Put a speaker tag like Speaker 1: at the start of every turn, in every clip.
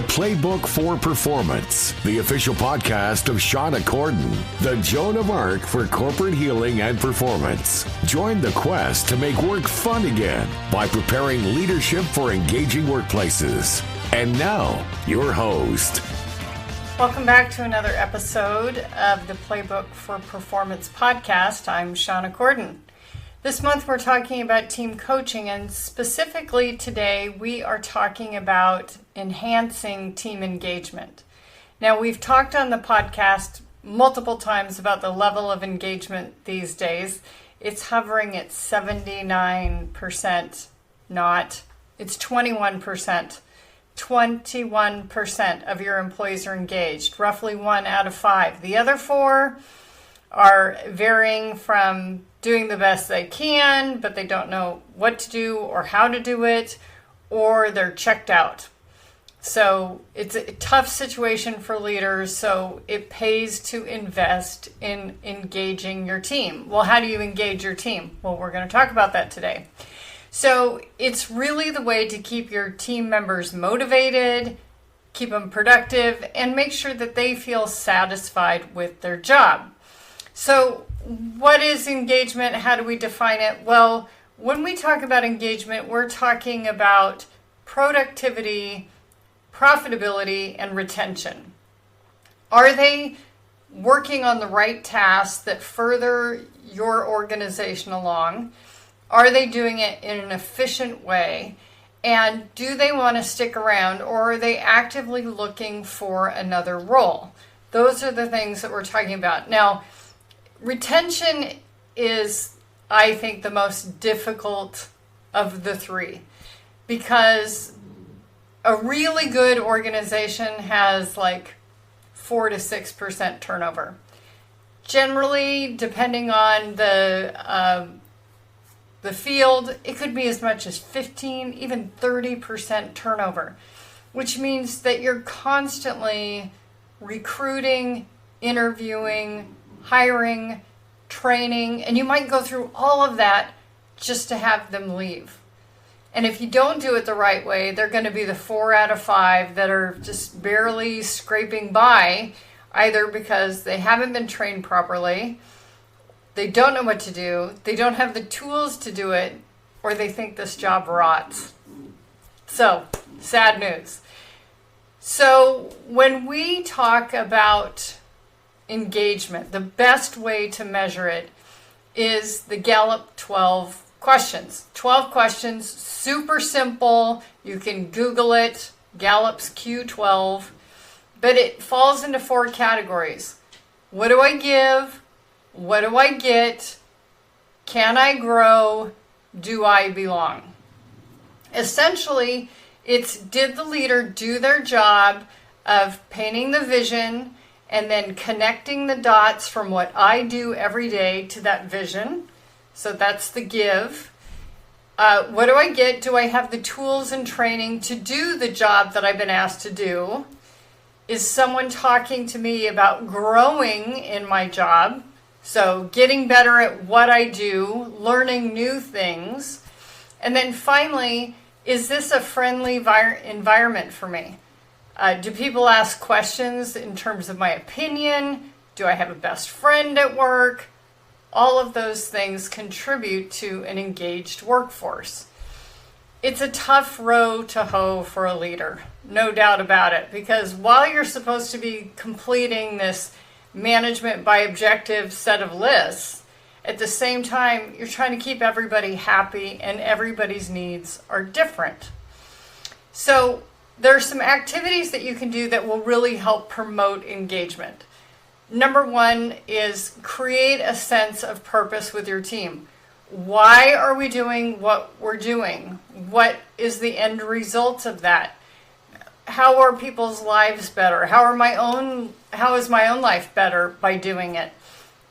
Speaker 1: Playbook for Performance, the official podcast of Shawna Corden, the Joan of Arc for corporate healing and performance. Join the quest to make work fun again by preparing leadership for engaging workplaces. And now, your host.
Speaker 2: Welcome back to another episode of the Playbook for Performance podcast. I'm Shawna Corden. This month we're talking about team coaching, and specifically today we are talking about enhancing team engagement. Now, we've talked on the podcast multiple times about the level of engagement these days. It's hovering at 79%, it's 21%. 21% of your employees are engaged, roughly 1 out of 5. The other 4 are varying from doing the best they can, but they don't know what to do or how to do it, or they're checked out. So it's a tough situation for leaders, so it pays to invest in engaging your team. Well, how do you engage your team? Well, we're going to talk about that today. So it's really the way to keep your team members motivated, keep them productive, and make sure that they feel satisfied with their job. So what is engagement? How do we define it? Well, when we talk about engagement, we're talking about productivity, profitability, and retention. Are they working on the right tasks that further your organization along? Are they doing it in an efficient way? And do they want to stick around, or are they actively looking for another role? Those are the things that we're talking about. Now, retention is, I think, the most difficult of the three, because a really good organization has like 4 to 6% turnover. Generally, depending on the field, it could be as much as 15, even 30% turnover, which means that you're constantly recruiting, interviewing, hiring, training, and you might go through all of that just to have them leave. And if you don't do it the right way, they're going to be the 4 out of 5 that are just barely scraping by, either because they haven't been trained properly, they don't know what to do, they don't have the tools to do it, or they think this job rots. So, sad news. So, when we talk about engagement, the best way to measure it is the Gallup 12 questions. 12 questions, super simple. You can Google it, Gallup's Q12. But it falls into 4 categories. What do I give? What do I get? Can I grow? Do I belong? Essentially, it's, did the leader do their job of painting the vision and then connecting the dots from what I do every day to that vision? So that's the give. What do I get? Do I have the tools and training to do the job that I've been asked to do? Is someone talking to me about growing in my job? So getting better at what I do, learning new things. And then finally, is this a friendly environment for me? Do people ask questions in terms of my opinion? Do I have a best friend at work? All of those things contribute to an engaged workforce. It's a tough row to hoe for a leader, no doubt about it, because while you're supposed to be completing this management by objective set of lists, at the same time, you're trying to keep everybody happy, and everybody's needs are different. So there are some activities that you can do that will really help promote engagement. Number 1 is create a sense of purpose with your team. Why are we doing what we're doing? What is the end result of that? How are people's lives better? How is my own life better by doing it?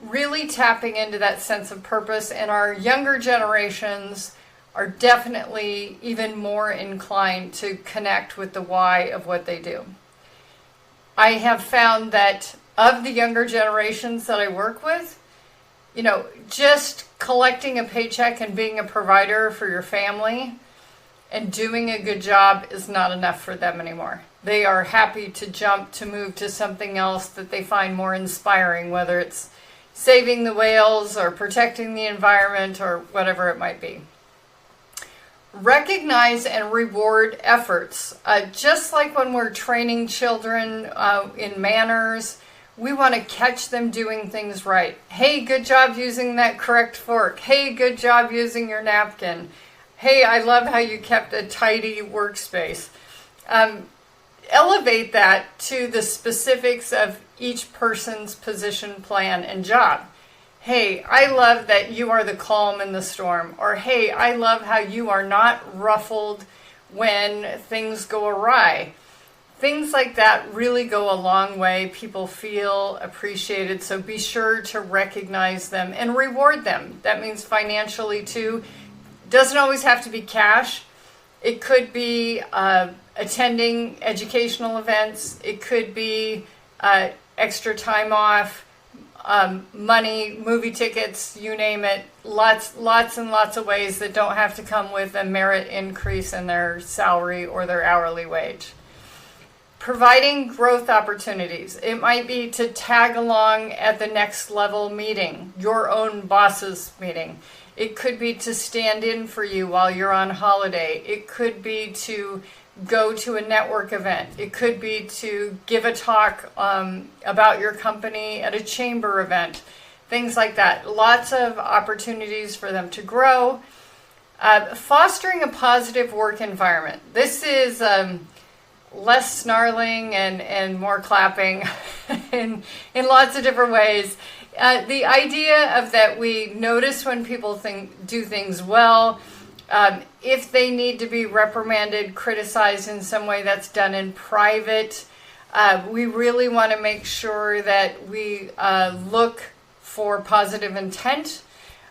Speaker 2: Really tapping into that sense of purpose, and our younger generations are definitely even more inclined to connect with the why of what they do. I have found that of the younger generations that I work with, just collecting a paycheck and being a provider for your family and doing a good job is not enough for them anymore. they are happy to jump to move to something else that they find more inspiring, whether it's saving the whales or protecting the environment or whatever it might be. Recognize and reward efforts. Just like when we're training children in manners, we want to catch them doing things right. Hey, good job using that correct fork. Hey, good job using your napkin. Hey, I love how you kept a tidy workspace. Elevate that to the specifics of each person's position, plan, and job. Hey, I love that you are the calm in the storm. Or, hey, I love how you are not ruffled when things go awry. Things like that really go a long way. People feel appreciated, so be sure to recognize them and reward them. That means financially too. Doesn't always have to be cash. It could be attending educational events. It could be extra time off. Money, movie tickets, you name it, lots and lots of ways that don't have to come with a merit increase in their salary or their hourly wage. Providing growth opportunities. It might be to tag along at the next level meeting, your own boss's meeting. It could be to stand in for you while you're on holiday. It could be to go to a network event. It could be to give a talk about your company at a chamber event, things like that. Lots of opportunities for them to grow. Fostering a positive work environment. This is less snarling and more clapping in lots of different ways. The idea of that we notice when people do things well. If they need to be reprimanded, criticized in some way, that's done in private. We really want to make sure that we look for positive intent,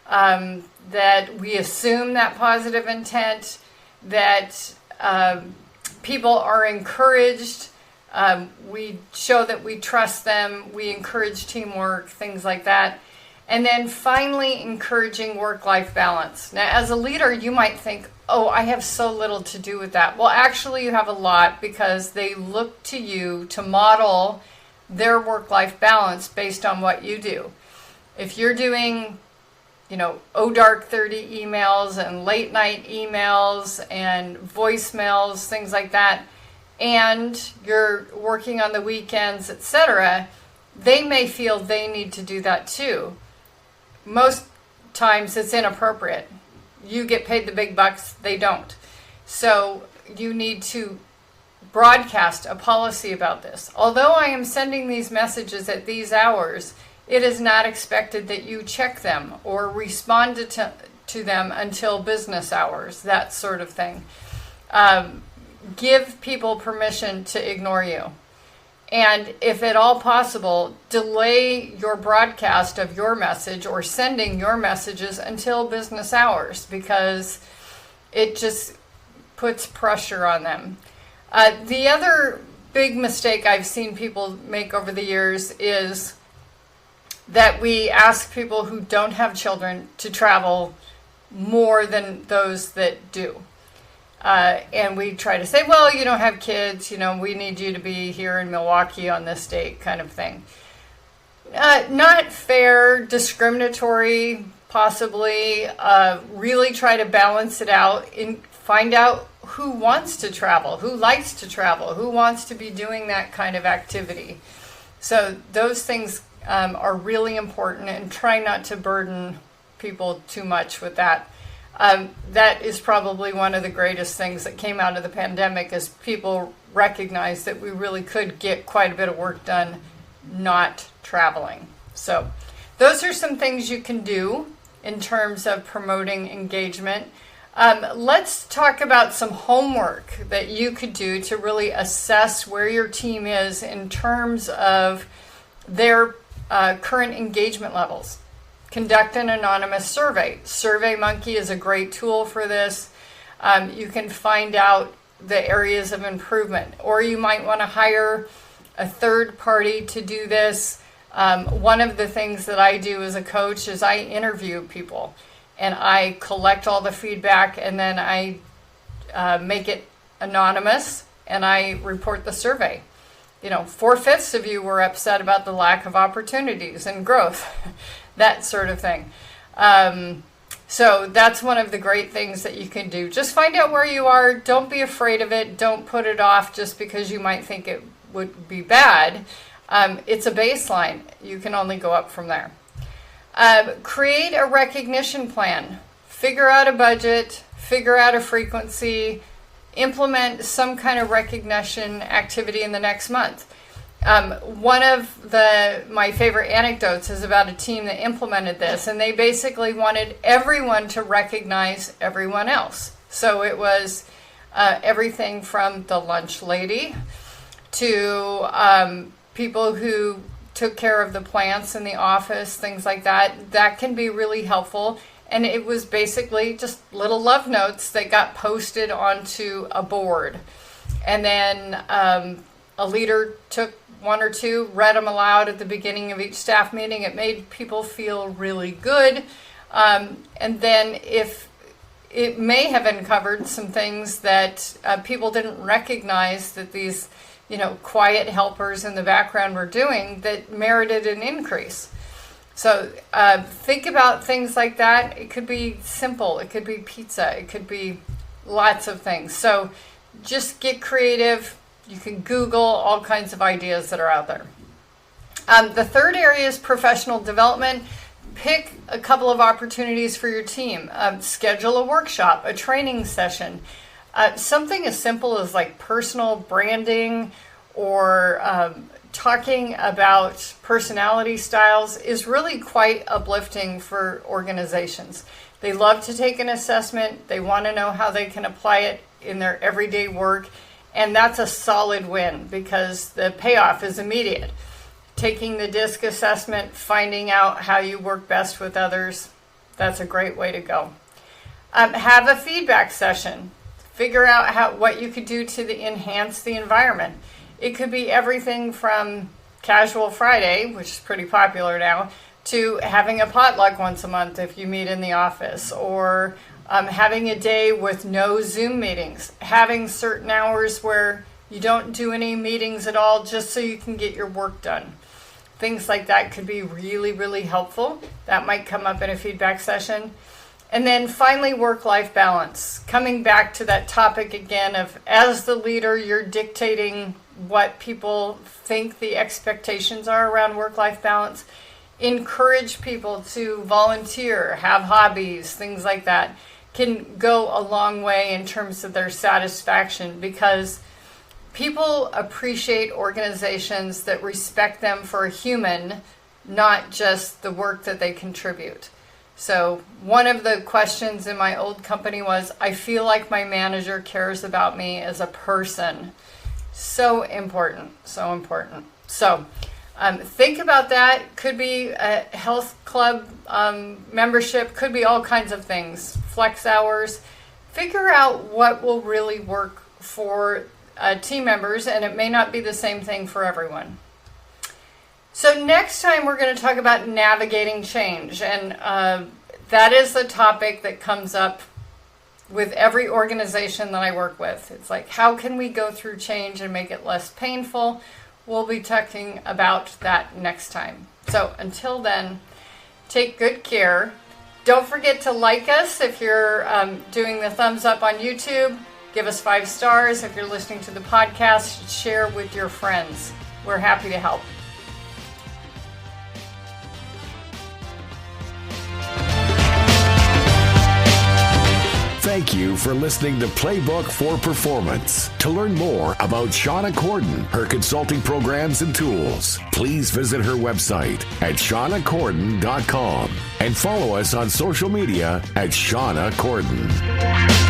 Speaker 2: that we assume that positive intent, that people are encouraged. We show that we trust them. We encourage teamwork, things like that. And then finally, encouraging work-life balance. Now, as a leader, you might think, oh, I have so little to do with that. Well, actually, you have a lot because they look to you to model their work-life balance based on what you do. If you're doing, dark 30 emails and late night emails and voicemails, things like that, and you're working on the weekends, etc., they may feel they need to do that too. Most times it's inappropriate. You get paid the big bucks, they don't. So you need to broadcast a policy about this. Although I am sending these messages at these hours, it is not expected that you check them or respond to them until business hours, that sort of thing. Give people permission to ignore you. And if at all possible, delay your broadcast of your message or sending your messages until business hours because it just puts pressure on them. The other big mistake I've seen people make over the years is that we ask people who don't have children to travel more than those that do. And we try to say, well, you don't have kids, we need you to be here in Milwaukee on this date, kind of thing. Not fair, discriminatory, possibly. Really try to balance it out and find out who wants to travel, who likes to travel, who wants to be doing that kind of activity. So those things are really important, and try not to burden people too much with that. That is probably one of the greatest things that came out of the pandemic, is people recognize that we really could get quite a bit of work done not traveling. So those are some things you can do in terms of promoting engagement. Let's talk about some homework that you could do to really assess where your team is in terms of their current engagement levels. Conduct an anonymous survey. SurveyMonkey is a great tool for this. You can find out the areas of improvement, or you might want to hire a third party to do this. One of the things that I do as a coach is I interview people, and I collect all the feedback, and then I make it anonymous and I report the survey. 4/5 of you were upset about the lack of opportunities and growth, that sort of thing. So that's one of the great things that you can do. Just find out where you are. Don't be afraid of it. Don't put it off just because you might think it would be bad. It's a baseline. You can only go up from there. Create a recognition plan. Figure out a budget. Figure out a frequency. Implement some kind of recognition activity in the next month. One of my favorite anecdotes is about a team that implemented this, and they basically wanted everyone to recognize everyone else. So it was everything from the lunch lady to people who took care of the plants in the office, things like that. That can be really helpful. And it was basically just little love notes that got posted onto a board. And then a leader took one or two, read them aloud at the beginning of each staff meeting. It made people feel really good. And then if it may have uncovered some things that people didn't recognize that these, quiet helpers in the background were doing that merited an increase. So think about things like that. It could be simple. It could be pizza. It could be lots of things. So just get creative. You can Google all kinds of ideas that are out there. The third area is professional development. Pick a couple of opportunities for your team. Schedule a workshop, a training session. Something as simple as like personal branding or talking about personality styles is really quite uplifting for organizations. They love to take an assessment. They want to know how they can apply it in their everyday work. And that's a solid win because the payoff is immediate. Taking the DISC assessment, finding out how you work best with others, that's a great way to go. Have a feedback session. Figure out what you could do to enhance the environment. It could be everything from Casual Friday, which is pretty popular now, to having a potluck once a month if you meet in the office, or having a day with no Zoom meetings, having certain hours where you don't do any meetings at all just so you can get your work done. Things like that could be really, really helpful. That might come up in a feedback session. And then finally, work-life balance. Coming back to that topic again of as the leader, you're dictating what people think the expectations are around work-life balance. Encourage people to volunteer, have hobbies, things like that. Can go a long way in terms of their satisfaction because people appreciate organizations that respect them for a human, not just the work that they contribute. So one of the questions in my old company was, I feel like my manager cares about me as a person. So important, so important. So think about that. Could be a health club membership, could be all kinds of things, flex hours. Figure out what will really work for team members, and it may not be the same thing for everyone. So next time we're going to talk about navigating change, and that is the topic that comes up with every organization that I work with. It's like, how can we go through change and make it less painful? We'll be talking about that next time. So until then, take good care. Don't forget to like us if you're doing the thumbs up on YouTube. Give us 5 stars. If you're listening to the podcast, share with your friends. We're happy to help.
Speaker 1: Thank you for listening to Playbook for Performance. To learn more about Shawna Corden, her consulting programs and tools, please visit her website at shawnacorden.com and follow us on social media at Shawna Corden.